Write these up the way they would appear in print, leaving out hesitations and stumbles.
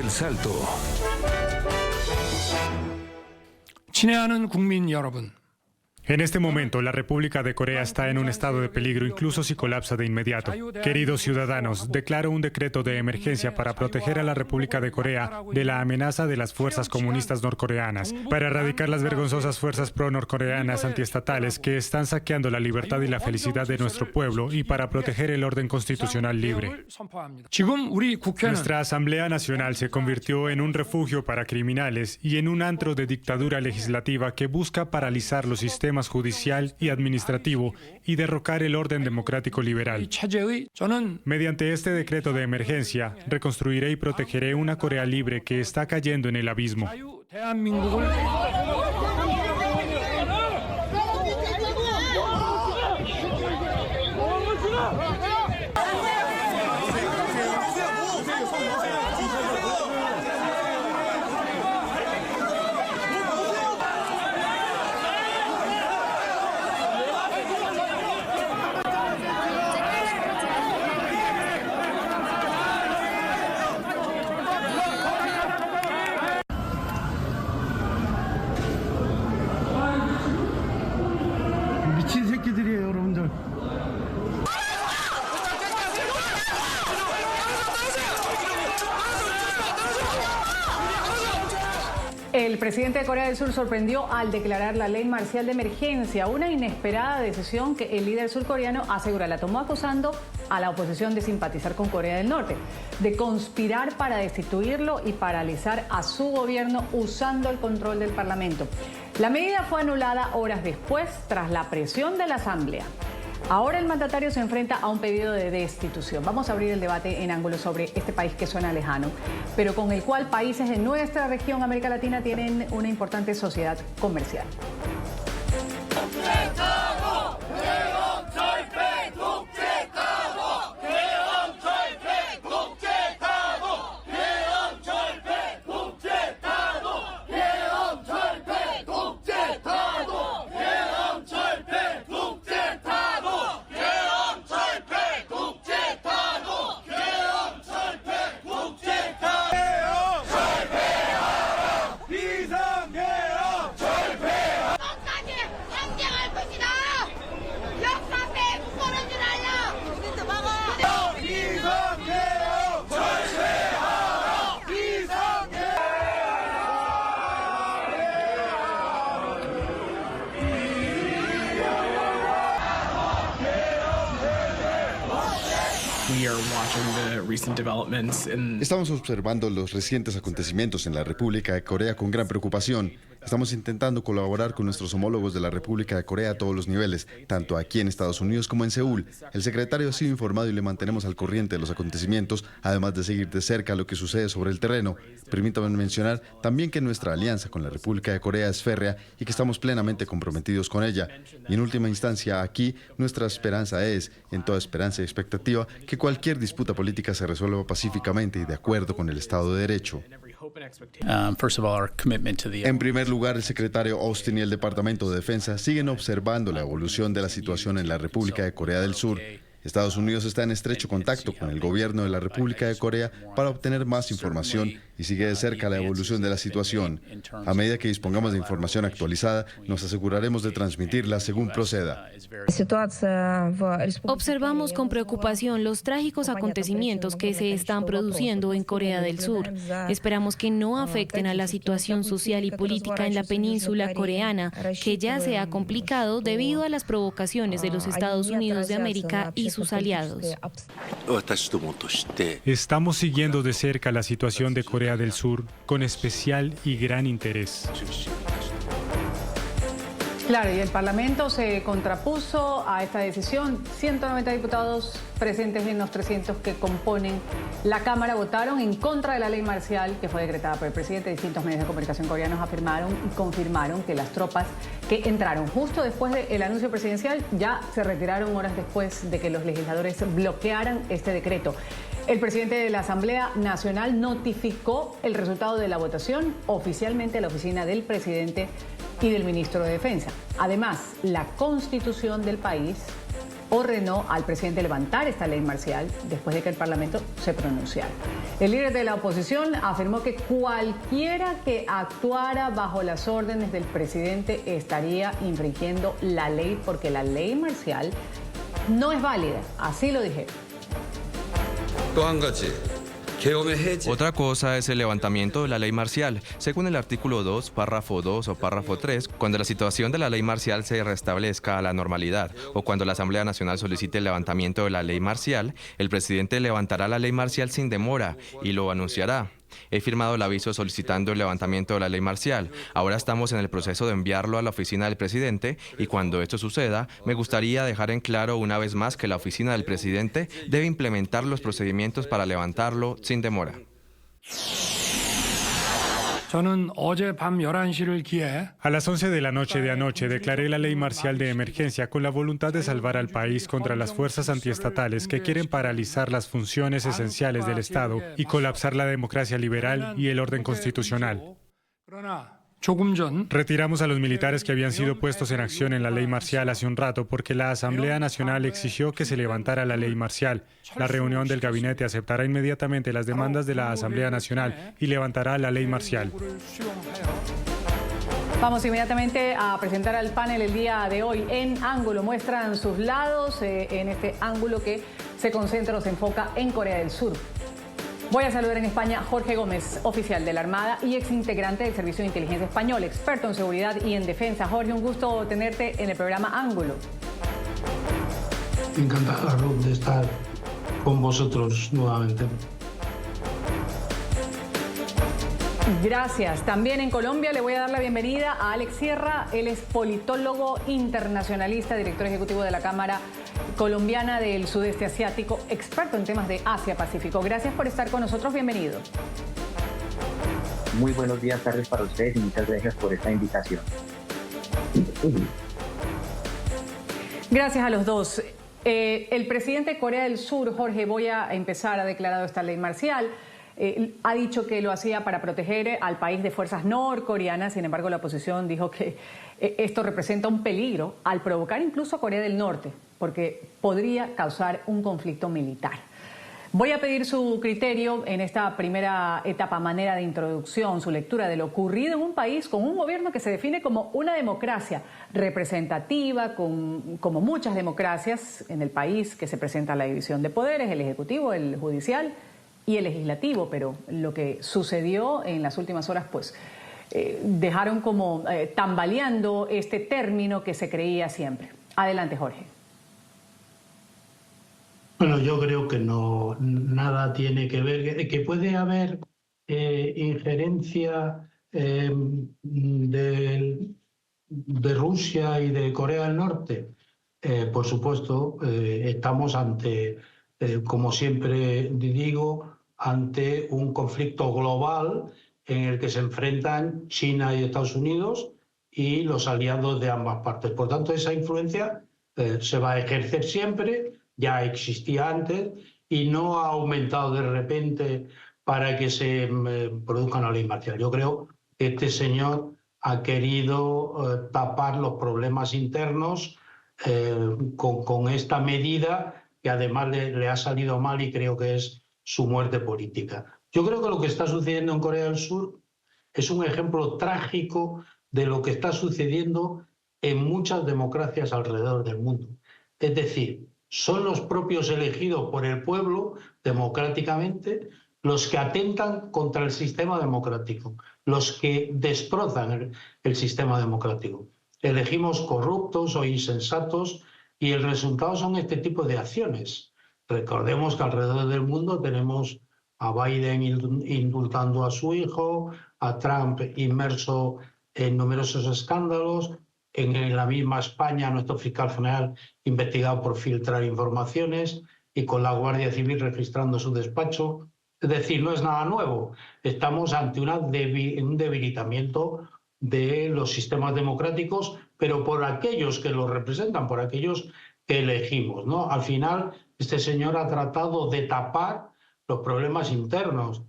del Salto. 친애하는 국민 여러분. En este momento, la República de Corea está en un estado de peligro, incluso si colapsa de inmediato. Queridos ciudadanos, declaro un decreto de emergencia para proteger a la República de Corea de la amenaza de las fuerzas comunistas norcoreanas, para erradicar las vergonzosas fuerzas pro-norcoreanas antiestatales que están saqueando la libertad y la felicidad de nuestro pueblo y para proteger el orden constitucional libre. Nuestra Asamblea Nacional se convirtió en un refugio para criminales y en un antro de dictadura legislativa que busca paralizar los sistemas judicial y administrativo y derrocar el orden democrático liberal. Mediante este decreto de emergencia, reconstruiré y protegeré una Corea libre que está cayendo en el abismo. 미친 새끼들이에요, 여러분들. El presidente de Corea del Sur sorprendió al declarar la ley marcial de emergencia, una inesperada decisión que el líder surcoreano asegura la tomó acusando a la oposición de simpatizar con Corea del Norte, de conspirar para destituirlo y paralizar a su gobierno usando el control del Parlamento. La medida fue anulada horas después tras la presión de la Asamblea. Ahora el mandatario se enfrenta a un pedido de destitución. Vamos a abrir el debate en ángulo sobre este país que suena lejano, pero con el cual países de nuestra región, América Latina, tienen una importante sociedad comercial. Estamos observando los recientes acontecimientos en la República de Corea con gran preocupación. Estamos intentando colaborar con nuestros homólogos de la República de Corea a todos los niveles, tanto aquí en Estados Unidos como en Seúl. El secretario ha sido informado y le mantenemos al corriente de los acontecimientos, además de seguir de cerca lo que sucede sobre el terreno. Permítame mencionar también que nuestra alianza con la República de Corea es férrea y que estamos plenamente comprometidos con ella. Y en última instancia, aquí, nuestra esperanza es, en toda esperanza y expectativa, que cualquier disputa política se resuelva pacíficamente y de acuerdo con el Estado de Derecho. En primer lugar, el secretario Austin y el Departamento de Defensa siguen observando la evolución de la situación en la República de Corea del Sur. Estados Unidos está en estrecho contacto con el gobierno de la República de Corea para obtener más información y sigue de cerca la evolución de la situación. A medida que dispongamos de información actualizada, nos aseguraremos de transmitirla según proceda. Observamos con preocupación los trágicos acontecimientos que se están produciendo en Corea del Sur. Esperamos que no afecten a la situación social y política en la península coreana, que ya se ha complicado debido a las provocaciones de los Estados Unidos de América y sus aliados. Estamos siguiendo de cerca la situación de Corea del Sur con especial y gran interés. Claro, y el Parlamento se contrapuso a esta decisión. 190 diputados presentes en los 300 que componen la Cámara votaron en contra de la ley marcial que fue decretada por el presidente. Distintos medios de comunicación coreanos afirmaron y confirmaron que las tropas que entraron justo después del anuncio presidencial ya se retiraron horas después de que los legisladores bloquearan este decreto. El presidente de la Asamblea Nacional notificó el resultado de la votación oficialmente a la oficina del presidente y del ministro de Defensa. Además, la Constitución del país ordenó al presidente levantar esta ley marcial después de que el Parlamento se pronunciara. El líder de la oposición afirmó que cualquiera que actuara bajo las órdenes del presidente estaría infringiendo la ley porque la ley marcial no es válida. Así lo dijeron. Otra cosa es el levantamiento de la ley marcial. Según el artículo 2, párrafo 2 o párrafo 3, cuando la situación de la ley marcial se restablezca a la normalidad o cuando la Asamblea Nacional solicite el levantamiento de la ley marcial, el presidente levantará la ley marcial sin demora y lo anunciará. He firmado el aviso solicitando el levantamiento de la ley marcial. Ahora estamos en el proceso de enviarlo a la oficina del presidente y cuando esto suceda, me gustaría dejar en claro una vez más que la oficina del presidente debe implementar los procedimientos para levantarlo sin demora. 저는 어젯밤 11시를 기해 A las 11 de la noche de anoche declaré la ley marcial de emergencia con la voluntad de salvar al país contra las fuerzas antiestatales que quieren paralizar las funciones esenciales del Estado y colapsar la democracia liberal y el orden constitucional. 그러나 조금 전 Retiramos a los militares que habían sido puestos en acción en la ley marcial hace un rato porque la Asamblea Nacional exigió que se levantara la ley marcial. La reunión del gabinete aceptará inmediatamente las demandas de la Asamblea Nacional y levantará la ley marcial. Vamos inmediatamente a presentar al panel el día de hoy. En ángulo muestran sus lados en este ángulo que se concentra o se enfoca en Corea del Sur. Voy a saludar en España a Jorge Gómez, oficial de la Armada y exintegrante del Servicio de Inteligencia Español, experto en seguridad y en defensa. Jorge, un gusto tenerte en el programa Ángulo. Encantado, Ruth, de estar con vosotros nuevamente. Gracias. También en Colombia le voy a dar la bienvenida a Alex Sierra. Él es politólogo internacionalista, director ejecutivo de la Cámara Colombiana del Sudeste Asiático, experto en temas de Asia-Pacífico. Gracias por estar con nosotros. Bienvenido. Muy buenos días, tardes para ustedes y muchas gracias por esta invitación. Gracias a los dos. El presidente de Corea del Sur, Jorge, ha declarado esta ley marcial. Ha dicho que lo hacía para proteger al país de fuerzas norcoreanas. Sin embargo, la oposición dijo que esto representa un peligro al provocar incluso a Corea del Norte, porque podría causar un conflicto militar. Voy a pedir su criterio en esta primera etapa, manera de introducción, su lectura de lo ocurrido en un país con un gobierno que se define como una democracia representativa, como muchas democracias en el país, que se presenta la división de poderes, el ejecutivo, el judicial y el legislativo, pero lo que sucedió en las últimas horas, pues, dejaron como tambaleando este término que se creía siempre. Adelante, Jorge. Bueno, yo creo que no, nada tiene que ver, que puede haber injerencia de Rusia y de Corea del Norte. Por supuesto, estamos ante, como siempre digo, ante un conflicto global en el que se enfrentan China y Estados Unidos y los aliados de ambas partes. Por tanto, esa influencia se va a ejercer siempre, ya existía antes y no ha aumentado de repente para que se produzca una ley marcial. Yo creo que este señor ha querido tapar los problemas internos con esta medida que además le ha salido mal y creo que es su muerte política. Yo creo que lo que está sucediendo en Corea del Sur es un ejemplo trágico de lo que está sucediendo en muchas democracias alrededor del mundo. Es decir, son los propios elegidos por el pueblo democráticamente los que atentan contra el sistema democrático, los que destrozan el sistema democrático. Elegimos corruptos o insensatos y el resultado son este tipo de acciones. Recordemos que alrededor del mundo tenemos a Biden indultando a su hijo, a Trump inmerso en numerosos escándalos, en la misma España nuestro fiscal general investigado por filtrar informaciones y con la Guardia Civil registrando su despacho. Es decir, no es nada nuevo. Estamos ante un debilitamiento de los sistemas democráticos, pero por aquellos que los representan, por aquellos que elegimos, ¿no? Al final, este señor ha tratado de tapar los problemas internos.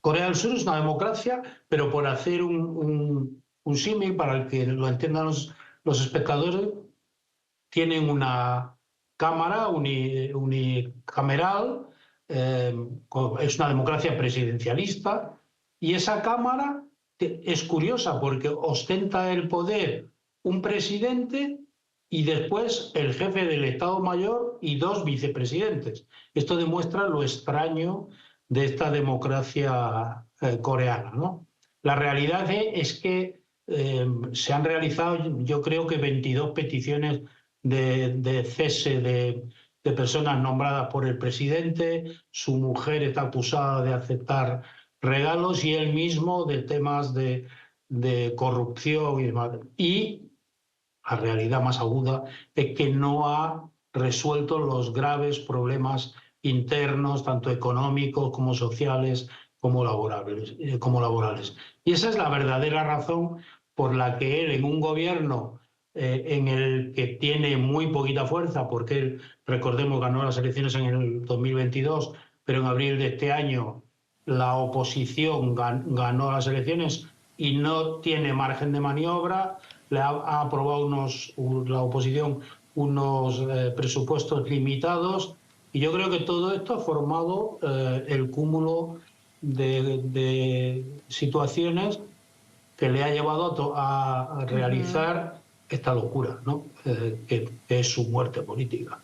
Corea del Sur es una democracia, pero por hacer un símil para el que lo entiendan los espectadores, tienen una cámara unicameral, es una democracia presidencialista, y esa cámara es curiosa porque ostenta el poder un presidente y después el jefe del Estado Mayor y 2 vicepresidentes. Esto demuestra lo extraño de esta democracia coreana, ¿no? La realidad es que se han realizado, yo creo que 22 peticiones de cese de personas nombradas por el presidente. Su mujer está acusada de aceptar regalos y él mismo de temas de corrupción y demás. Y la realidad más aguda es que no ha resuelto los graves problemas internos, tanto económicos como sociales, como laborales. Y esa es la verdadera razón por la que él, en un gobierno en el que tiene muy poquita fuerza, porque él, recordemos, ganó las elecciones en el 2022, pero en abril de este año la oposición ganó las elecciones y no tiene margen de maniobra, ha aprobado la oposición unos presupuestos limitados, y yo creo que todo esto ha formado el cúmulo de situaciones que le ha llevado a realizar esta locura, ¿no? Que es su muerte política.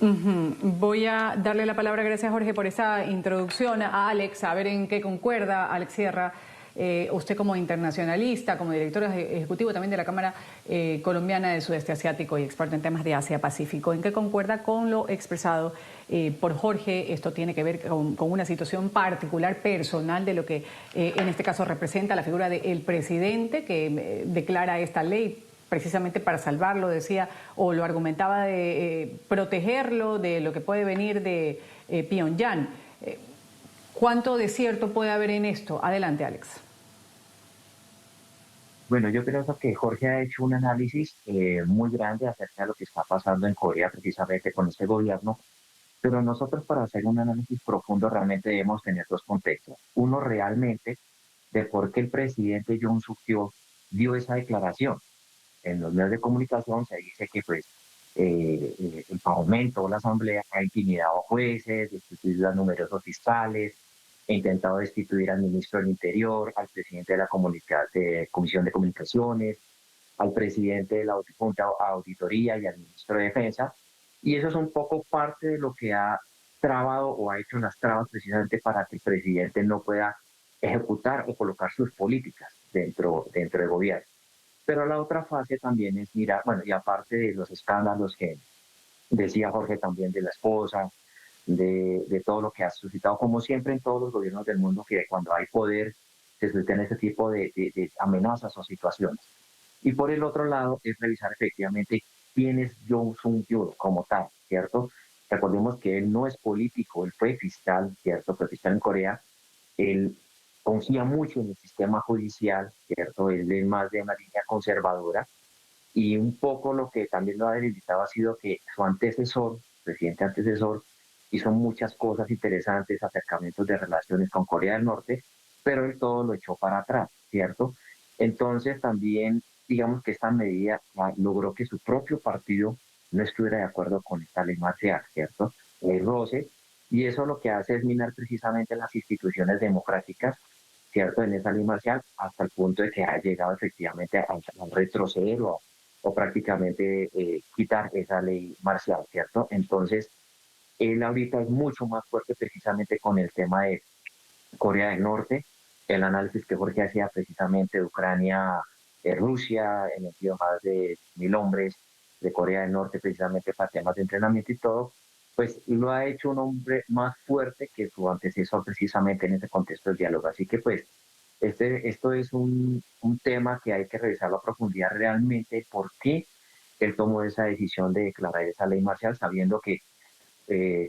Voy a darle la palabra, gracias Jorge por esa introducción, a Alex, a ver en qué concuerda. Alex Sierra, usted como internacionalista, como director ejecutivo también de la Cámara Colombiana del Sudeste Asiático y experto en temas de Asia-Pacífico, ¿en qué concuerda con lo expresado por Jorge? Esto tiene que ver con una situación particular, personal, de lo que en este caso representa la figura del presidente que declara esta ley precisamente para salvarlo, decía, o lo argumentaba de protegerlo de lo que puede venir de Pyongyang. ¿Cuánto de cierto puede haber en esto? Adelante, Alex. Bueno, yo creo que Jorge ha hecho un análisis muy grande acerca de lo que está pasando en Corea precisamente con este gobierno, pero nosotros para hacer un análisis profundo realmente debemos tener 2 contextos. Uno realmente de por qué el presidente Yoon Suk-yeol dio esa declaración. En los medios de comunicación se dice que pues el Parlamento o la Asamblea ha intimidado a jueces, destituido a numerosos fiscales, ha intentado destituir al ministro del Interior, al presidente de la Comisión de Comunicaciones, al presidente de la Junta de Auditoría y al ministro de Defensa. Y eso es un poco parte de lo que ha trabado o ha hecho las trabas precisamente para que el presidente no pueda ejecutar o colocar sus políticas dentro del gobierno. Pero la otra fase también es mirar, bueno, y aparte de los escándalos que decía Jorge también de la esposa, de todo lo que ha suscitado, como siempre en todos los gobiernos del mundo, que cuando hay poder se suscitan este tipo de amenazas o situaciones. Y por el otro lado es revisar efectivamente quién es Yoon Suk-yeol como tal, ¿cierto? Recordemos que él no es político, él fue fiscal, ¿cierto? Fue fiscal en Corea. Él confía mucho en el sistema judicial, ¿cierto? Él es más de una línea conservadora, y un poco lo que también lo ha debilitado ha sido que su antecesor, presidente antecesor, hizo muchas cosas interesantes, acercamientos de relaciones con Corea del Norte, pero él todo lo echó para atrás, ¿cierto? Entonces también, digamos que esta medida logró que su propio partido no estuviera de acuerdo con esta ley marcial, ¿cierto? El roce, y eso lo que hace es minar precisamente las instituciones democráticas, ¿cierto?, en esa ley marcial, hasta el punto de que ha llegado efectivamente a retroceder o prácticamente quitar esa ley marcial, ¿cierto? Entonces, él ahorita es mucho más fuerte precisamente con el tema de Corea del Norte, el análisis que Jorge hacía precisamente de Ucrania, Rusia, en envío más de 1.000 hombres de Corea del Norte precisamente para temas de entrenamiento y todo, pues lo ha hecho un hombre más fuerte que su antecesor precisamente en ese contexto del diálogo. Así que pues esto es un tema que hay que revisarlo a profundidad realmente, por qué él tomó esa decisión de declarar esa ley marcial, sabiendo que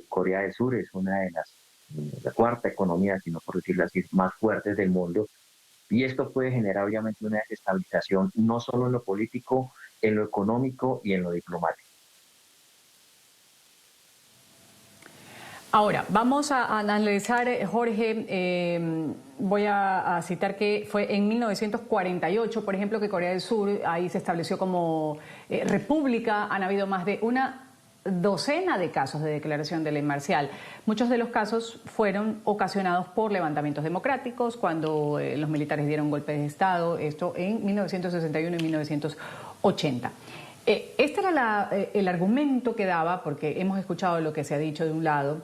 Corea del Sur es una de la cuarta economía, si no por decirlo así, más fuertes del mundo, y esto puede generar obviamente una desestabilización no solo en lo político, en lo económico y en lo diplomático. Ahora, vamos a analizar, Jorge, voy a citar que fue en 1948, por ejemplo, que Corea del Sur, ahí se estableció como república. Han habido más de una docena de casos de declaración de ley marcial. Muchos de los casos fueron ocasionados por levantamientos democráticos, cuando los militares dieron golpes de Estado, esto en 1961 y 1980. Este era el argumento que daba, porque hemos escuchado lo que se ha dicho de un lado,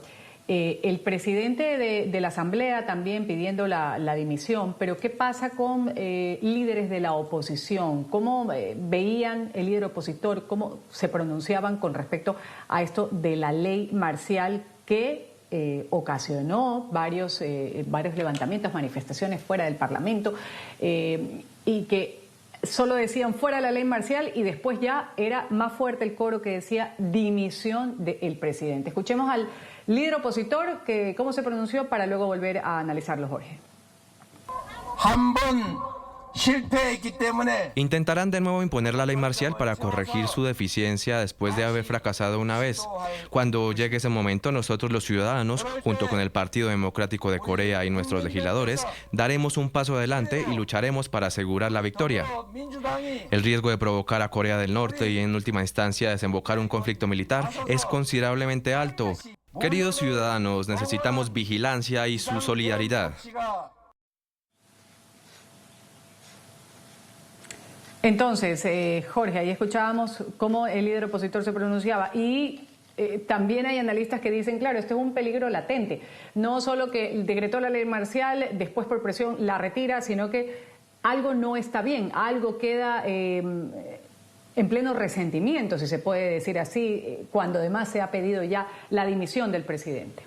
el presidente de la Asamblea también pidiendo la dimisión, pero ¿qué pasa con líderes de la oposición? ¿Cómo veían el líder opositor, cómo se pronunciaban con respecto a esto de la ley marcial que ocasionó varios levantamientos, manifestaciones fuera del Parlamento y que solo decían fuera la ley marcial y después ya era más fuerte el coro que decía dimisión del presidente? Escuchemos al líder opositor cómo se pronunció para luego volver a analizarlo, Jorge. Intentarán de nuevo imponer la ley marcial para corregir su deficiencia después de haber fracasado una vez. Cuando llegue ese momento, nosotros los ciudadanos, junto con el Partido Democrático de Corea y nuestros legisladores, daremos un paso adelante y lucharemos para asegurar la victoria. El riesgo de provocar a Corea del Norte y en última instancia desembocar un conflicto militar es considerablemente alto. Queridos ciudadanos, necesitamos vigilancia y su solidaridad. Entonces, Jorge, ahí escuchábamos cómo el líder opositor se pronunciaba y también hay analistas que dicen, claro, esto es un peligro latente. No solo que decretó la ley marcial, después por presión la retira, sino que algo no está bien, algo queda en pleno resentimiento, si se puede decir así, cuando además se ha pedido ya la dimisión del presidente.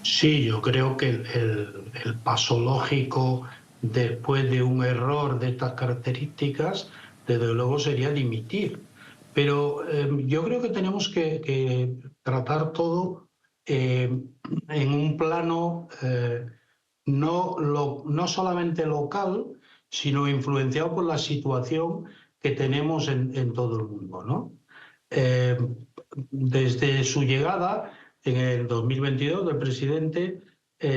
Sí, yo creo que el paso lógico después de un error de estas características, desde luego sería dimitir. Pero yo creo que tenemos que tratar todo en un plano no solamente local, sino influenciado por la situación que tenemos en todo el mundo, ¿no? Desde su llegada en el 2022 del presidente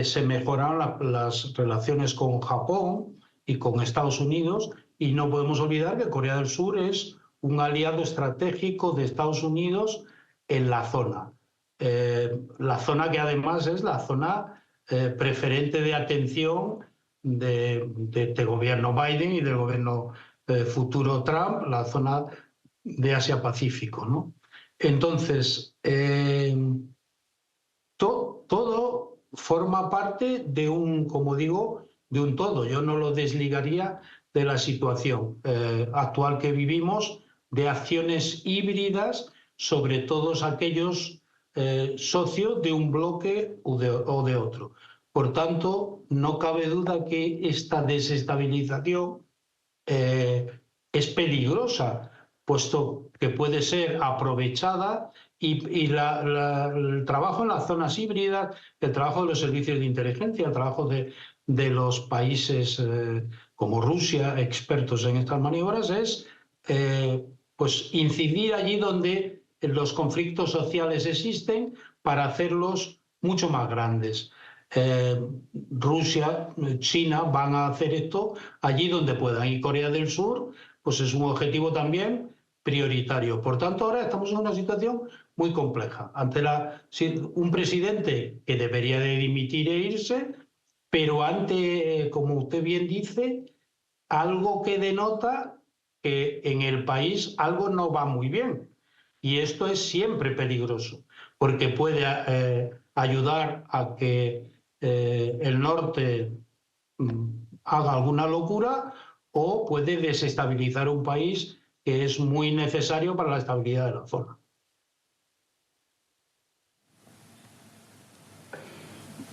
se mejoraron las relaciones con Japón y con Estados Unidos, y no podemos olvidar que Corea del Sur es un aliado estratégico de Estados Unidos en la zona que además es la zona preferente de atención de este gobierno Biden y del gobierno futuro Trump, la zona de Asia-Pacífico, ¿no? Entonces, todo forma parte de como digo, de un todo. Yo no lo desligaría de la situación actual que vivimos, de acciones híbridas sobre todos aquellos socios de un bloque o de otro. Por tanto, no cabe duda que esta desestabilización es peligrosa, puesto que puede ser aprovechada y el trabajo en las zonas híbridas, el trabajo de los servicios de inteligencia, el trabajo de los países como Rusia, expertos en estas maniobras, es pues incidir allí donde los conflictos sociales existen para hacerlos mucho más grandes. Rusia, China van a hacer esto allí donde puedan, y Corea del Sur pues es un objetivo también prioritario. Por tanto, ahora estamos en una situación muy compleja ante un presidente que debería de dimitir e irse, pero ante, como usted bien dice, algo que denota que en el país algo no va muy bien, y esto es siempre peligroso porque puede ayudar a que el norte haga alguna locura, o puede desestabilizar un país que es muy necesario para la estabilidad de la zona.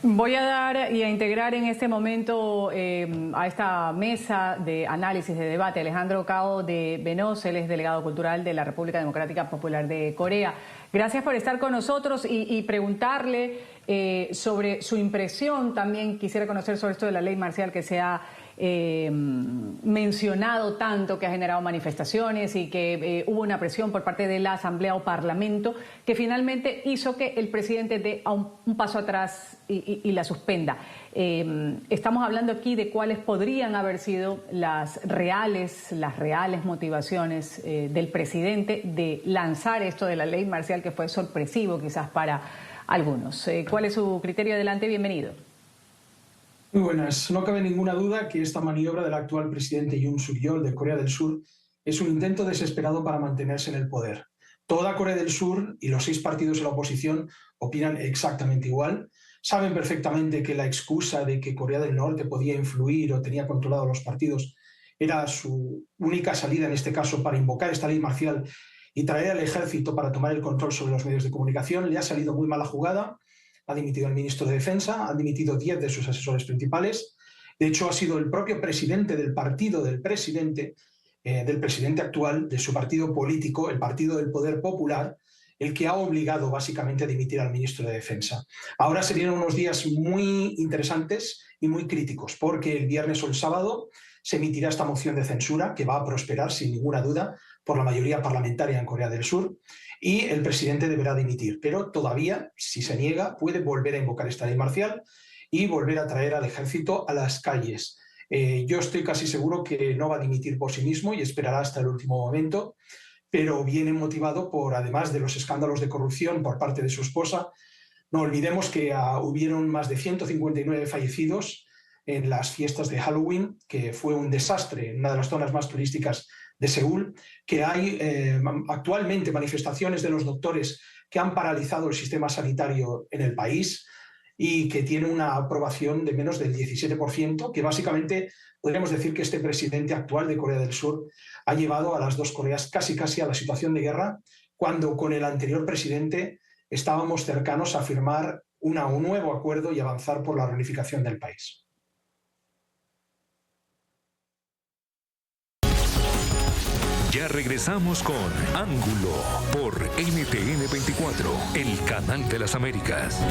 Voy a dar y a integrar en este momento a esta mesa de análisis, de debate, Alejandro Cao de Venoz, él es delegado cultural de la República Democrática Popular de Corea. Gracias por estar con nosotros y preguntarle sobre su impresión. También quisiera conocer sobre esto de la ley marcial que se ha mencionado tanto, que ha generado manifestaciones y que hubo una presión por parte de la Asamblea o Parlamento que finalmente hizo que el presidente dé un paso atrás y la suspenda. Estamos hablando aquí de cuáles podrían haber sido las reales motivaciones del presidente de lanzar esto de la ley marcial, que fue sorpresivo quizás para algunos. ¿Cuál es su criterio? Adelante, bienvenido. Muy buenas. No cabe ninguna duda que esta maniobra del actual presidente Yoon Suk-yeol de Corea del Sur es un intento desesperado para mantenerse en el poder. Toda Corea del Sur y los 6 partidos de la oposición opinan exactamente igual. Saben perfectamente que la excusa de que Corea del Norte podía influir o tenía controlado los partidos era su única salida, en este caso, para invocar esta ley marcial y traer al ejército para tomar el control sobre los medios de comunicación. Le ha salido muy mala jugada. Ha dimitido el ministro de Defensa, han dimitido 10 de sus asesores principales. De hecho, ha sido el propio presidente del partido del presidente actual, de su partido político, el Partido del Poder Popular, el que ha obligado básicamente a dimitir al ministro de Defensa. Ahora se vienen unos días muy interesantes y muy críticos, porque el viernes o el sábado se emitirá esta moción de censura, que va a prosperar sin ninguna duda por la mayoría parlamentaria en Corea del Sur, y el presidente deberá dimitir. Pero todavía, si se niega, puede volver a invocar esta ley marcial y volver a traer al ejército a las calles. Yo estoy casi seguro que no va a dimitir por sí mismo y esperará hasta el último momento, pero viene motivado por, además de los escándalos de corrupción por parte de su esposa. No olvidemos que hubieron más de 159 fallecidos en las fiestas de Halloween, que fue un desastre en una de las zonas más turísticas de Seúl, que hay actualmente manifestaciones de los doctores que han paralizado el sistema sanitario en el país y que tiene una aprobación de menos del 17%, que básicamente podríamos decir que este presidente actual de Corea del Sur ha llevado a las dos Coreas casi a la situación de guerra, cuando con el anterior presidente estábamos cercanos a firmar un nuevo acuerdo y avanzar por la reunificación del país. Ya regresamos con Ángulo por NTN 24, el canal de las Américas.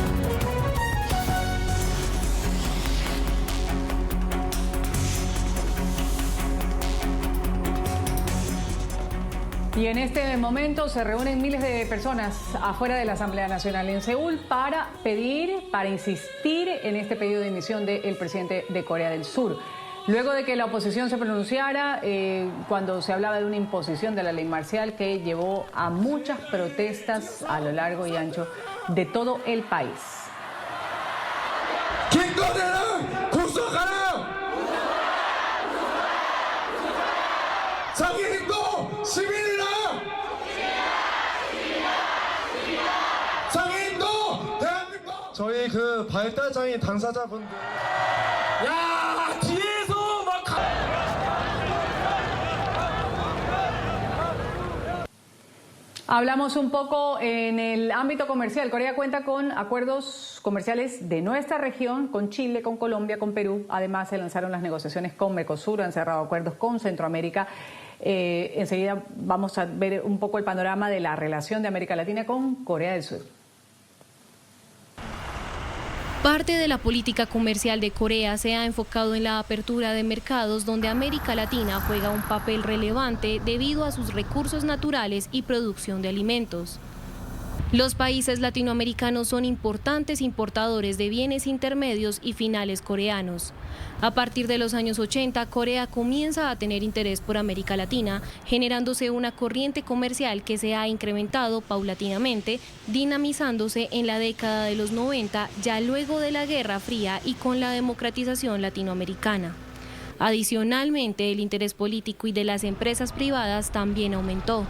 Y en este momento se reúnen miles de personas afuera de la Asamblea Nacional en Seúl para insistir en este pedido de dimisión del presidente de Corea del Sur. Luego de que la oposición se pronunciara, cuando se hablaba de una imposición de la ley marcial que llevó a muchas protestas a lo largo y ancho de todo el país. 저희 그 발달장애 당사자분들 야 뒤에서 막 Hablamos un poco en el ámbito comercial. Corea cuenta con acuerdos comerciales de nuestra región, con Chile, con Colombia, con Perú. Además, se lanzaron las negociaciones con Mercosur, han cerrado acuerdos con Centroamérica. Enseguida vamos a ver un poco el panorama de la relación de América Latina con Corea del Sur. Parte de la política comercial de Corea se ha enfocado en la apertura de mercados donde América Latina juega un papel relevante debido a sus recursos naturales y producción de alimentos. Los países latinoamericanos son importantes importadores de bienes intermedios y finales coreanos. A partir de los años 80, Corea comienza a tener interés por América Latina, generándose una corriente comercial que se ha incrementado paulatinamente, dinamizándose en la década de los 90, ya luego de la Guerra Fría y con la democratización latinoamericana. Adicionalmente, el interés político y de las empresas privadas también aumentó.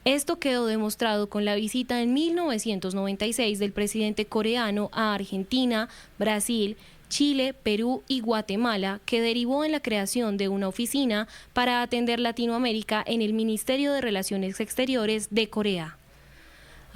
Esto quedó demostrado con la visita en 1996 del presidente coreano a Argentina, Brasil, Chile, Perú y Guatemala, que derivó en la creación de una oficina para atender Latinoamérica en el Ministerio de Relaciones Exteriores de Corea.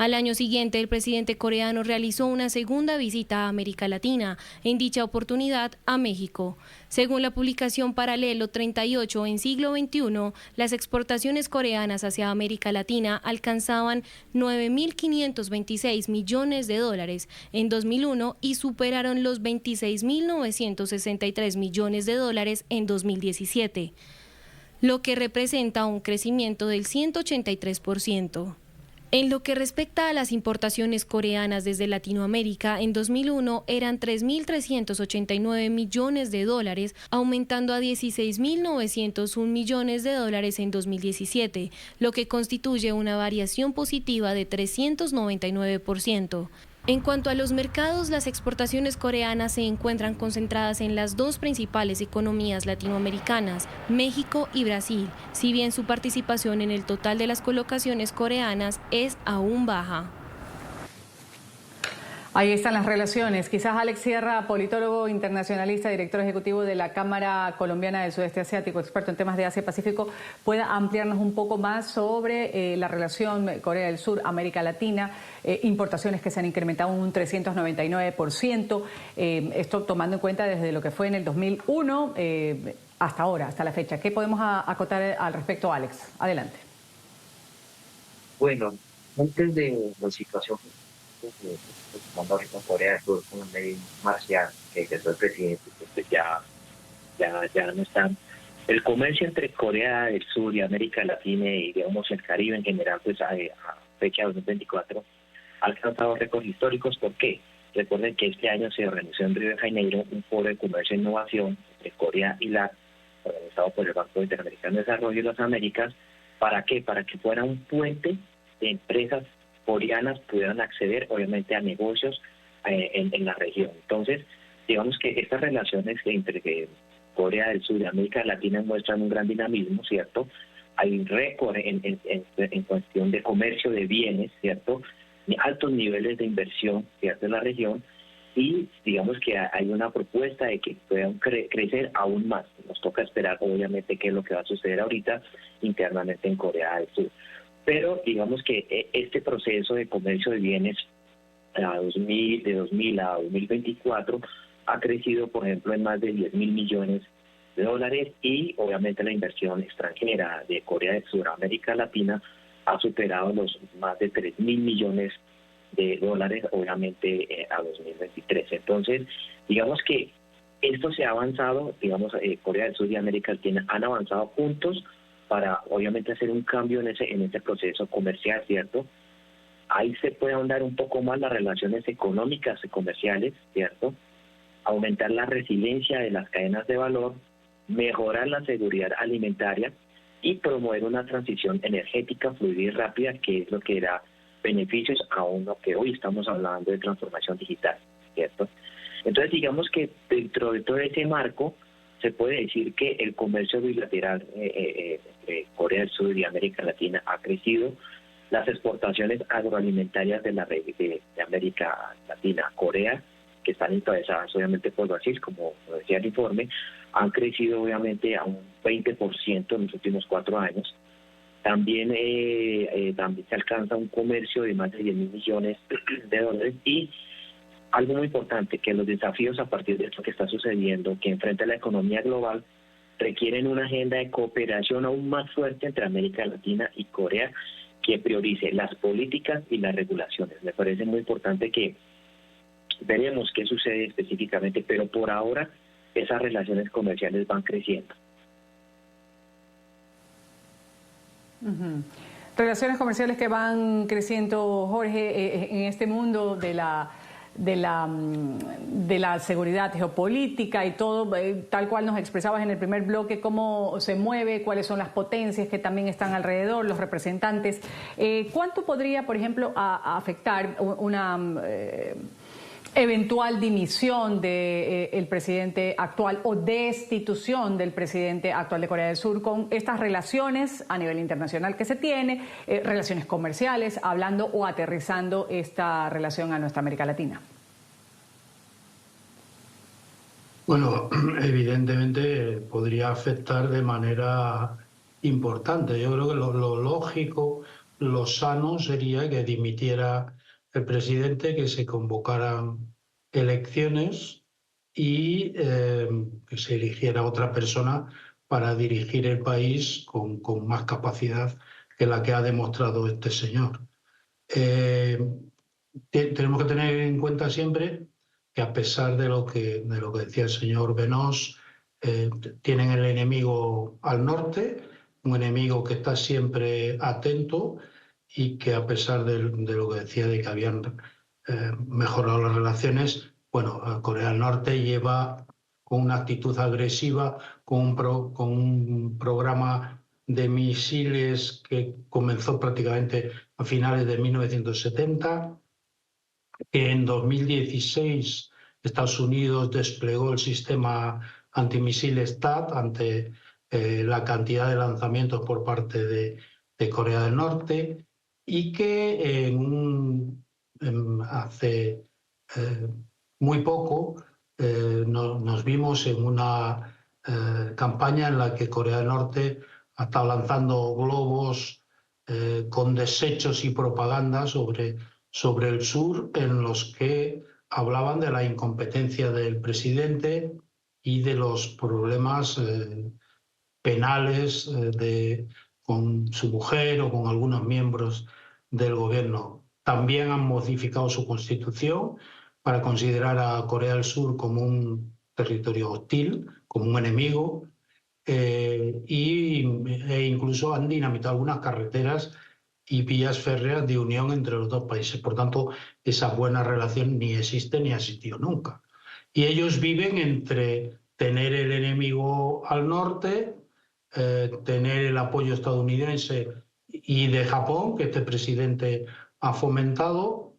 Al año siguiente, el presidente coreano realizó una segunda visita a América Latina, en dicha oportunidad a México. Según la publicación Paralelo 38 en Siglo XXI, las exportaciones coreanas hacia América Latina alcanzaban 9.526 millones de dólares en 2001 y superaron los 26.963 millones de dólares en 2017, lo que representa un crecimiento del 183%. En lo que respecta a las importaciones coreanas desde Latinoamérica, en 2001 eran 3.389 millones de dólares, aumentando a 16.901 millones de dólares en 2017, lo que constituye una variación positiva de 399%. En cuanto a los mercados, las exportaciones coreanas se encuentran concentradas en las dos principales economías latinoamericanas, México y Brasil, si bien su participación en el total de las colocaciones coreanas es aún baja. Ahí están las relaciones. Quizás Alex Sierra, politólogo internacionalista, director ejecutivo de la Cámara Colombiana del Sudeste Asiático, experto en temas de Asia-Pacífico, pueda ampliarnos un poco más sobre la relación Corea del Sur, América Latina, importaciones que se han incrementado un 399%, esto tomando en cuenta desde lo que fue en el 2001 hasta ahora, hasta la fecha. ¿Qué podemos acotar al respecto, Alex? Adelante. Bueno, antes de la situación tomando ahorita Corea del Sur con la ley marcial que ejerció el presidente, pues ya no están. El comercio entre Corea del Sur y América Latina y digamos el Caribe en general, pues a fecha de 2024 ha alcanzado récords históricos. ¿Por qué? Recuerden que este año se organizó en Río de Janeiro un foro de comercio e innovación entre Corea y la organizado por el Banco Interamericano de Desarrollo y las Américas. ¿Para qué? Para que fuera un puente de empresas coreanas pudieran acceder obviamente a negocios en la región. Entonces, digamos que estas relaciones entre Corea del Sur y América Latina muestran un gran dinamismo, ¿cierto? Hay un récord en cuestión de comercio de bienes, ¿cierto? Altos niveles de inversión, ¿cierto? En la región, y digamos que hay una propuesta de que puedan crecer aún más. Nos toca esperar obviamente qué es lo que va a suceder ahorita internamente en Corea del Sur. Pero digamos que este proceso de comercio de bienes de 2000 a 2024 ha crecido, por ejemplo, en más de 10.000 millones de dólares, y obviamente la inversión extranjera de Corea del Sur a América Latina ha superado los más de 3.000 millones de dólares, obviamente, a 2023. Entonces, digamos que esto se ha avanzado, digamos, Corea del Sur y América Latina han avanzado juntos para obviamente hacer un cambio en ese proceso comercial, ¿cierto? Ahí se puede ahondar un poco más las relaciones económicas y comerciales, ¿cierto? Aumentar la resiliencia de las cadenas de valor, mejorar la seguridad alimentaria y promover una transición energética fluida y rápida, que es lo que da beneficios a uno que hoy estamos hablando de transformación digital, ¿cierto? Entonces, digamos que dentro de todo ese marco, se puede decir que el comercio bilateral entre Corea del Sur y América Latina ha crecido. Las exportaciones agroalimentarias de la red de América Latina a Corea, que están encabezadas obviamente por Brasil, como decía el informe, han crecido obviamente a un 20% en los últimos 4 años. También se alcanza un comercio de más de 10.000 millones de dólares, y algo muy importante, que los desafíos a partir de esto que está sucediendo, que enfrenta la economía global, requieren una agenda de cooperación aún más fuerte entre América Latina y Corea, que priorice las políticas y las regulaciones. Me parece muy importante que veremos qué sucede específicamente, pero por ahora esas relaciones comerciales van creciendo. Relaciones comerciales que van creciendo, Jorge, en este mundo de la seguridad geopolítica y todo, tal cual nos expresabas en el primer bloque, cómo se mueve, cuáles son las potencias que también están alrededor, los representantes. ¿Cuánto podría, por ejemplo, afectar una eventual dimisión del presidente actual o destitución del presidente actual de Corea del Sur con estas relaciones a nivel internacional que se tiene, relaciones comerciales, hablando o aterrizando esta relación a nuestra América Latina? Bueno, evidentemente podría afectar de manera importante. Yo creo que lo lógico lo sano sería que dimitiera el presidente, que se convocaran elecciones y que se eligiera otra persona para dirigir el país con más capacidad que la que ha demostrado este señor. Tenemos que tener en cuenta siempre que, a pesar de lo que decía el señor Benós, tienen el enemigo al norte, un enemigo que está siempre atento y que, a pesar de lo que decía de que habían mejorado las relaciones, bueno, Corea del Norte lleva con una actitud agresiva, con un programa de misiles que comenzó prácticamente a finales de 1970, que en 2016 Estados Unidos desplegó el sistema antimisiles THAAD ante la cantidad de lanzamientos por parte de Corea del Norte, y que hace muy poco nos vimos en una campaña en la que Corea del Norte ha estado lanzando globos con desechos y propaganda sobre el sur, en los que hablaban de la incompetencia del presidente y de los problemas penales con su mujer o con algunos miembros del gobierno. También han modificado su constitución para considerar a Corea del Sur como un territorio hostil, como un enemigo, e incluso han dinamitado algunas carreteras y vías férreas de unión entre los dos países. Por tanto, esa buena relación ni existe ni ha existido nunca. Y ellos viven entre tener el enemigo al norte, tener el apoyo estadounidense y de Japón, que este presidente ha fomentado,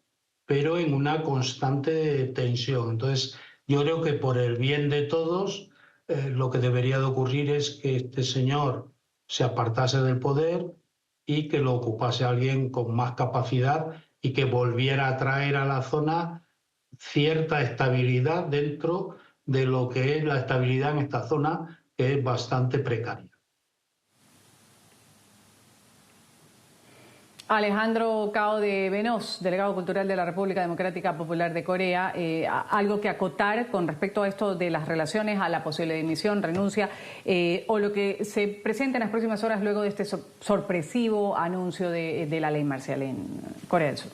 pero en una constante tensión. Entonces, yo creo que, por el bien de todos, lo que debería de ocurrir es que este señor se apartase del poder y que lo ocupase alguien con más capacidad y que volviera a traer a la zona cierta estabilidad dentro de lo que es la estabilidad en esta zona, que es bastante precaria. Alejandro Cao de Benós, delegado cultural de la República Democrática Popular de Corea, algo que acotar con respecto a esto de las relaciones, a la posible dimisión, renuncia, o lo que se presenta en las próximas horas luego de este sorpresivo anuncio de la ley marcial en Corea del Sur.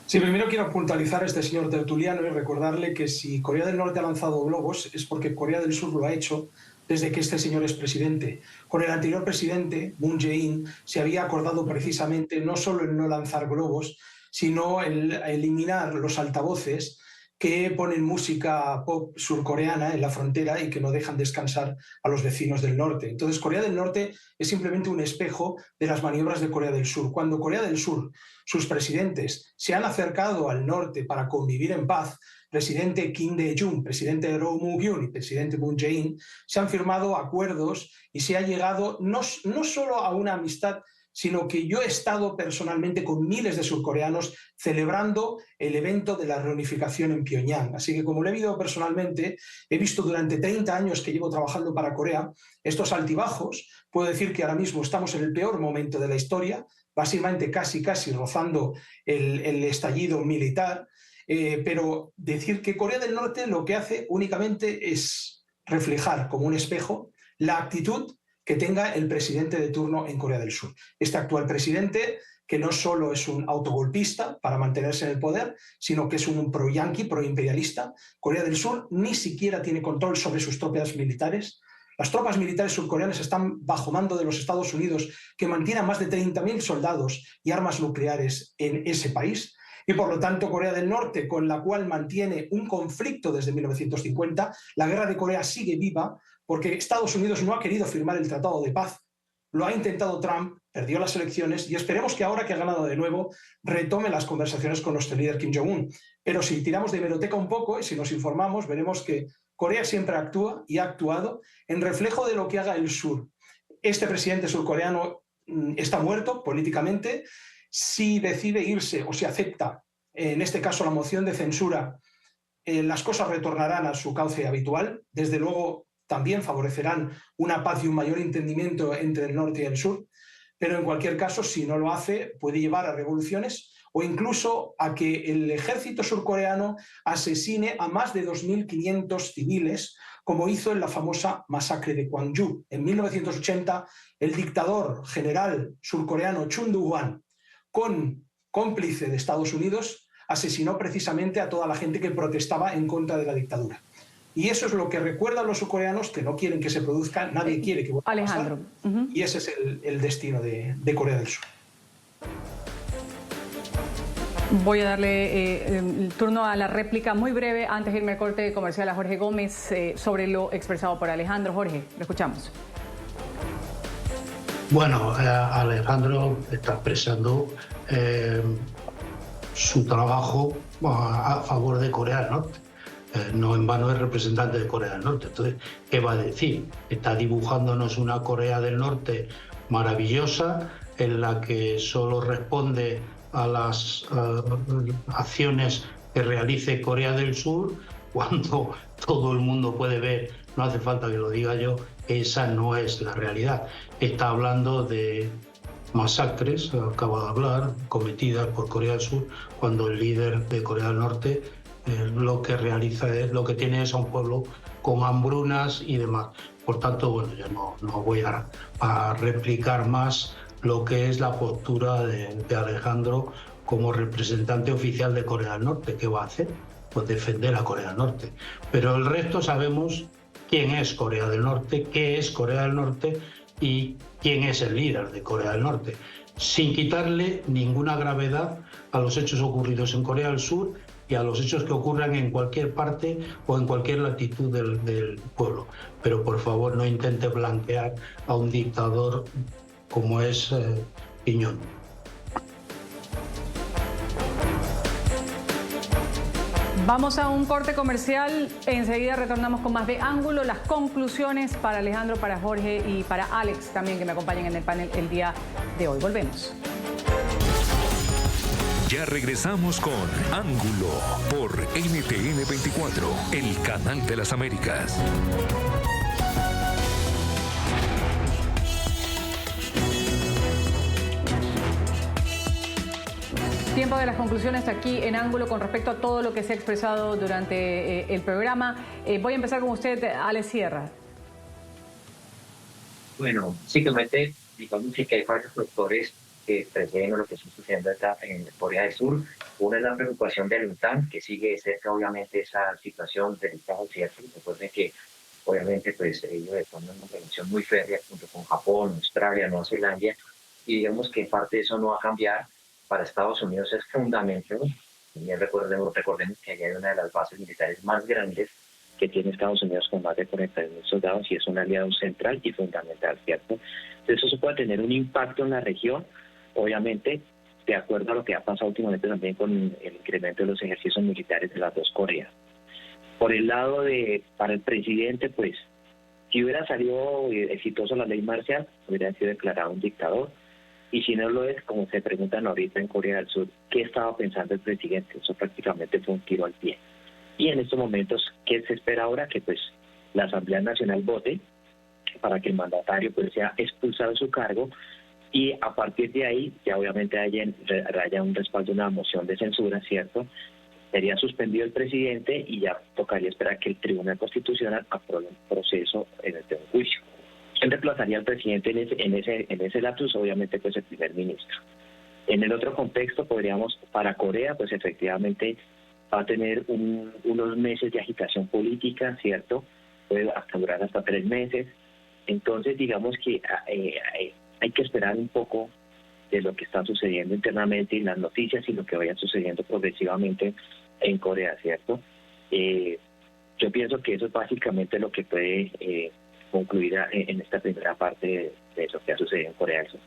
Sí, primero quiero puntualizar a este señor tertuliano y recordarle que si Corea del Norte ha lanzado globos es porque Corea del Sur lo ha hecho desde que este señor es presidente. Con el anterior presidente, Moon Jae-in, se había acordado precisamente no solo el no lanzar globos, sino el eliminar los altavoces que ponen música pop surcoreana en la frontera y que no dejan descansar a los vecinos del norte. Entonces, Corea del Norte es simplemente un espejo de las maniobras de Corea del Sur. Cuando Corea del Sur, sus presidentes, se han acercado al norte para convivir en paz, presidente Kim Dae-jung, presidente Roh Moo-hyun y presidente Moon Jae-in, se han firmado acuerdos y se ha llegado no solo a una amistad, sino que yo he estado personalmente con miles de surcoreanos celebrando el evento de la reunificación en Pyongyang. Así que, como lo he vivido personalmente, he visto durante 30 años que llevo trabajando para Corea estos altibajos. Puedo decir que ahora mismo estamos en el peor momento de la historia, básicamente casi rozando el estallido militar, pero decir que Corea del Norte lo que hace únicamente es reflejar como un espejo la actitud que tenga el presidente de turno en Corea del Sur. Este actual presidente, que no solo es un autogolpista para mantenerse en el poder, sino que es un pro-yanqui, pro-imperialista. Corea del Sur ni siquiera tiene control sobre sus tropas militares. Las tropas militares surcoreanas están bajo mando de los Estados Unidos, que mantienen más de 30.000 soldados y armas nucleares en ese país. Y, por lo tanto, Corea del Norte, con la cual mantiene un conflicto desde 1950, la guerra de Corea sigue viva, porque Estados Unidos no ha querido firmar el Tratado de Paz. Lo ha intentado Trump, perdió las elecciones y esperemos que ahora que ha ganado de nuevo retome las conversaciones con nuestro líder Kim Jong-un. Pero si tiramos de hemeroteca un poco y si nos informamos, veremos que Corea siempre actúa y ha actuado en reflejo de lo que haga el sur. Este presidente surcoreano está muerto políticamente. Si decide irse o si acepta, en este caso, la moción de censura, las cosas retornarán a su cauce habitual. Desde luego, también favorecerán una paz y un mayor entendimiento entre el norte y el sur. pero en cualquier caso, si no lo hace, puede llevar a revoluciones o incluso a que el ejército surcoreano asesine a más de 2.500 civiles, como hizo en la famosa masacre de Gwangju. En 1980, el dictador general surcoreano Chun Doo-hwan, cómplice de Estados Unidos, asesinó precisamente a toda la gente que protestaba en contra de la dictadura. Y eso es lo que recuerdan los surcoreanos, que no quieren que se produzca, nadie quiere que vuelva a pasar. Alejandro. Y ese es el destino de Corea del Sur. Voy a darle el turno a la réplica muy breve antes de irme al corte comercial a Jorge Gómez sobre lo expresado por Alejandro. Jorge, lo escuchamos. Bueno, Alejandro está expresando su trabajo a favor de Corea del Norte. No en vano es representante de Corea del Norte. Entonces, ¿qué va a decir? Está dibujándonos una Corea del Norte maravillosa en la que solo responde a las acciones que realice Corea del Sur, cuando todo el mundo puede ver, no hace falta que lo diga yo, esa no es la realidad. Está hablando de masacres, acaba de hablar, cometidas por Corea del Sur, cuando el líder de Corea del Norte lo que realiza es, lo que tiene es a un pueblo con hambrunas y demás. Por tanto, bueno, yo no voy a replicar más lo que es la postura de Alejandro como representante oficial de Corea del Norte. ¿Qué va a hacer? Pues defender a Corea del Norte. Pero el resto sabemos quién es Corea del Norte, qué es Corea del Norte y quién es el líder de Corea del Norte, sin quitarle ninguna gravedad a los hechos ocurridos en Corea del Sur y a los hechos que ocurran en cualquier parte o en cualquier latitud del pueblo. Pero por favor no intente blanquear a un dictador como es Piñón. Vamos a un corte comercial, enseguida retornamos con más de Ángulo, las conclusiones para Alejandro, para Jorge y para Alex también, que me acompañan en el panel el día de hoy. Volvemos. Ya regresamos con Ángulo por NTN 24, el canal de las Américas. Tiempo de las conclusiones aquí en Ángulo con respecto a todo lo que se ha expresado durante el programa. Voy a empezar con usted, Alex Sierra. Bueno, básicamente, digamos que hay varios factores que preceden lo que está sucediendo en Corea del Sur. Una es la preocupación de la OTAN, que sigue de cerca, obviamente, esa situación delicada, ¿cierto? Recuerden que, obviamente, pues ellos están en una relación muy férrea junto con Japón, Australia, Nueva Zelanda, y digamos que parte de eso no va a cambiar. Para Estados Unidos es fundamental. También recordemos que allá hay una de las bases militares más grandes que tiene Estados Unidos con más de 40.000 soldados y es un aliado central y fundamental, ¿cierto? Entonces eso puede tener un impacto en la región, obviamente, de acuerdo a lo que ha pasado últimamente también con el incremento de los ejercicios militares de las dos Coreas. Por el lado para el presidente, pues, si hubiera salido exitoso la ley marcial, hubiera sido declarado un dictador. Y si no lo es, como se preguntan ahorita en Corea del Sur, ¿qué estaba pensando el presidente? Eso prácticamente fue un tiro al pie. Y en estos momentos, ¿qué se espera ahora? Que pues la Asamblea Nacional vote para que el mandatario pues sea expulsado de su cargo y a partir de ahí ya obviamente haya un respaldo, una moción de censura, ¿cierto? Sería suspendido el presidente y ya tocaría esperar que el Tribunal Constitucional apruebe un proceso de un juicio. ¿Quién reemplazaría al presidente en ese lapsus? Obviamente, pues el primer ministro. En el otro contexto, para Corea, pues efectivamente va a tener unos meses de agitación política, ¿cierto? Puede durar hasta 3 meses. Entonces, digamos que hay que esperar un poco de lo que está sucediendo internamente en las noticias y lo que vaya sucediendo progresivamente en Corea, ¿cierto? Yo pienso que eso es básicamente lo que puede concluir en esta primera parte de lo que ha sucedido en Corea del Sur.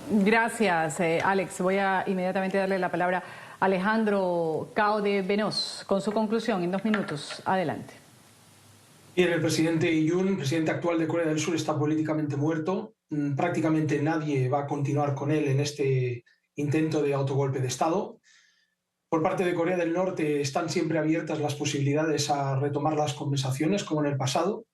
Gracias, Alex. Voy a inmediatamente darle la palabra a Alejandro Cao de Venós con su conclusión en 2 minutos. Adelante. Bien, el presidente Yoon, presidente actual de Corea del Sur, está políticamente muerto. Prácticamente nadie va a continuar con él en este intento de autogolpe de Estado. Por parte de Corea del Norte están siempre abiertas las posibilidades a retomar las conversaciones como en el pasado.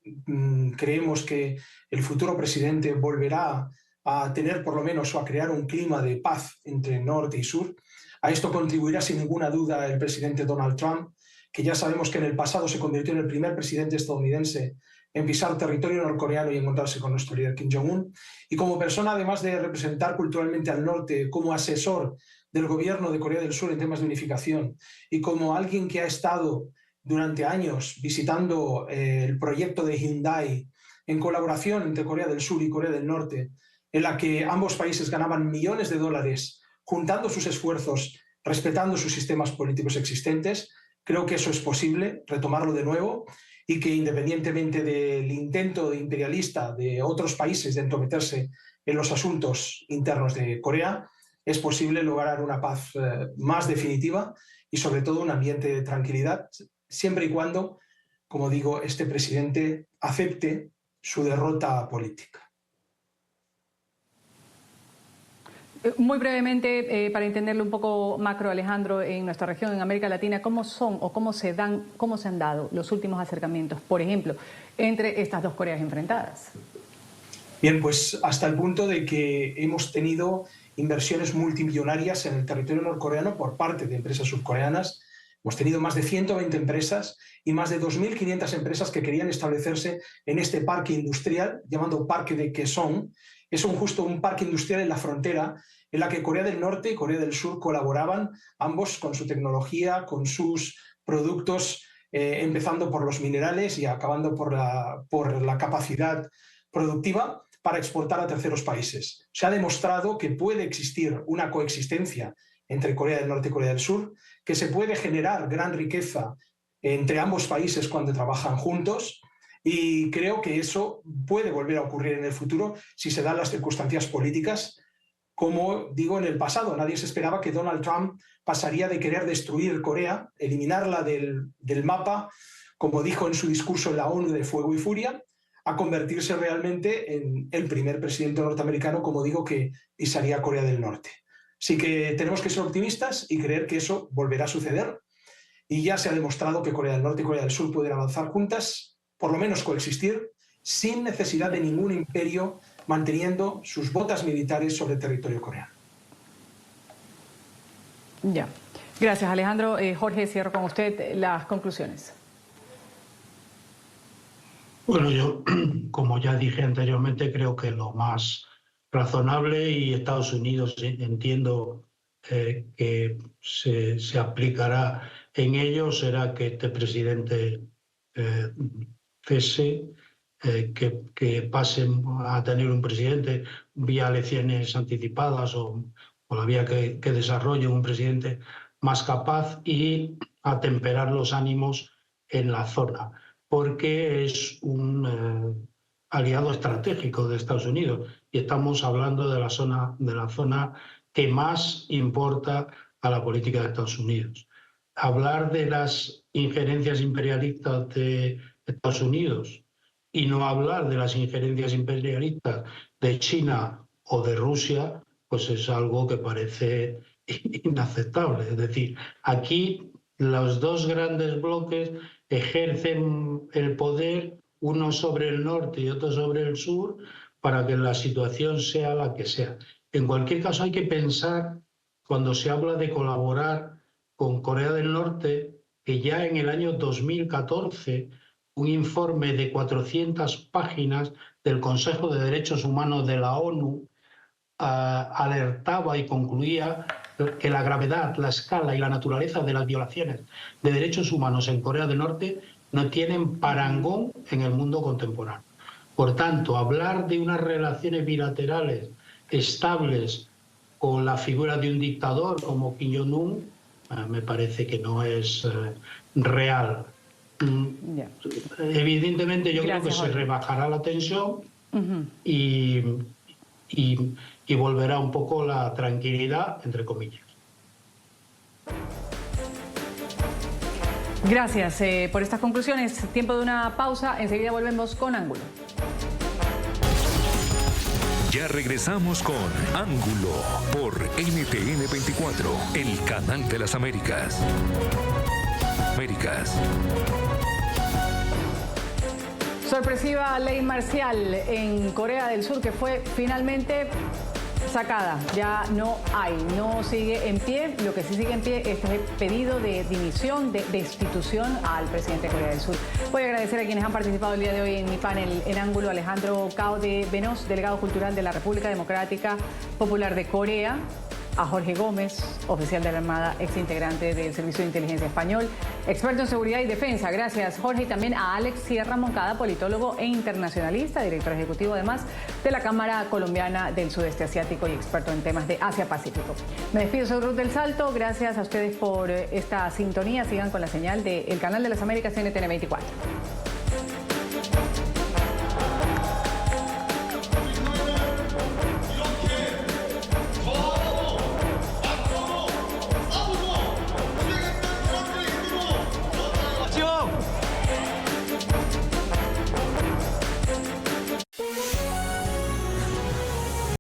Creemos que el futuro presidente volverá a tener por lo menos o a crear un clima de paz entre norte y sur. A esto contribuirá sin ninguna duda el presidente Donald Trump, que ya sabemos que en el pasado se convirtió en el primer presidente estadounidense en pisar territorio norcoreano y encontrarse con nuestro líder Kim Jong-un. Y como persona, además de representar culturalmente al norte, como asesor del gobierno de Corea del Sur en temas de unificación y como alguien que ha estado durante años visitando el proyecto de Hyundai en colaboración entre Corea del Sur y Corea del Norte, en la que ambos países ganaban millones de dólares juntando sus esfuerzos, respetando sus sistemas políticos existentes, creo que eso es posible, retomarlo de nuevo, y que independientemente del intento imperialista de otros países de entrometerse en los asuntos internos de Corea, es posible lograr una paz más definitiva y sobre todo un ambiente de tranquilidad, siempre y cuando, como digo, este presidente acepte su derrota política. Muy brevemente, para entenderlo un poco macro, Alejandro, en nuestra región, en América Latina, ¿cómo son o cómo se han dado los últimos acercamientos, por ejemplo, entre estas dos Coreas enfrentadas? Bien, pues hasta el punto de que hemos tenido inversiones multimillonarias en el territorio norcoreano por parte de empresas surcoreanas. Hemos tenido más de 120 empresas y más de 2.500 empresas que querían establecerse en este parque industrial, llamado Parque de Kaesong. Es justo un parque industrial en la frontera en la que Corea del Norte y Corea del Sur colaboraban, ambos con su tecnología, con sus productos, empezando por los minerales y acabando por la capacidad productiva para exportar a terceros países. Se ha demostrado que puede existir una coexistencia entre Corea del Norte y Corea del Sur, que se puede generar gran riqueza entre ambos países cuando trabajan juntos, y creo que eso puede volver a ocurrir en el futuro si se dan las circunstancias políticas. Como digo, en el pasado nadie se esperaba que Donald Trump pasaría de querer destruir Corea, eliminarla del mapa, como dijo en su discurso en la ONU de Fuego y Furia, a convertirse realmente en el primer presidente norteamericano, como digo, que pisaría Corea del Norte. Así que tenemos que ser optimistas y creer que eso volverá a suceder. Y ya se ha demostrado que Corea del Norte y Corea del Sur pueden avanzar juntas, por lo menos coexistir, sin necesidad de ningún imperio, manteniendo sus botas militares sobre el territorio coreano. Ya. Gracias, Alejandro. Jorge, cierro con usted las conclusiones. Bueno, yo, como ya dije anteriormente, creo que lo más razonable, y Estados Unidos entiendo que se aplicará en ello, será que este presidente cese, que pasen a tener un presidente vía elecciones anticipadas o la vía que desarrolle un presidente más capaz, y atemperar los ánimos en la zona, porque es un aliado estratégico de Estados Unidos y estamos hablando de la zona que más importa a la política de Estados Unidos. Hablar de las injerencias imperialistas de Estados Unidos y no hablar de las injerencias imperialistas de China o de Rusia, pues es algo que parece inaceptable. Es decir, aquí los dos grandes bloques ejercen el poder, uno sobre el norte y otro sobre el sur, para que la situación sea la que sea. En cualquier caso, hay que pensar, cuando se habla de colaborar con Corea del Norte, que ya en el año 2014 un informe de 400 páginas del Consejo de Derechos Humanos de la ONU alertaba y concluía que la gravedad, la escala y la naturaleza de las violaciones de derechos humanos en Corea del Norte no tienen parangón en el mundo contemporáneo. Por tanto, hablar de unas relaciones bilaterales estables con la figura de un dictador como Kim Jong-un me parece que no es real. Evidentemente, yo creo que se rebajará la tensión y volverá un poco la tranquilidad, entre comillas. Gracias por estas conclusiones. Tiempo de una pausa. Enseguida volvemos con Ángulo. Ya regresamos con Ángulo por NTN 24, el canal de las Américas. Sorpresiva ley marcial en Corea del Sur que fue finalmente sacada. Ya no sigue en pie. Lo que sí sigue en pie es el pedido de dimisión, de destitución al presidente de Corea del Sur. Voy a agradecer a quienes han participado el día de hoy en mi panel en Ángulo: Alejandro Cao de Venos, delegado cultural de la República Democrática Popular de Corea; a Jorge Gómez, oficial de la Armada, exintegrante del Servicio de Inteligencia Español, experto en seguridad y defensa. Gracias, Jorge. Y también a Alex Sierra Moncada, politólogo e internacionalista, director ejecutivo además de la Cámara Colombiana del Sudeste Asiático y experto en temas de Asia-Pacífico. Me despido, soy Ruth del Salto. Gracias a ustedes por esta sintonía. Sigan con la señal del Canal de las Américas NTN 24.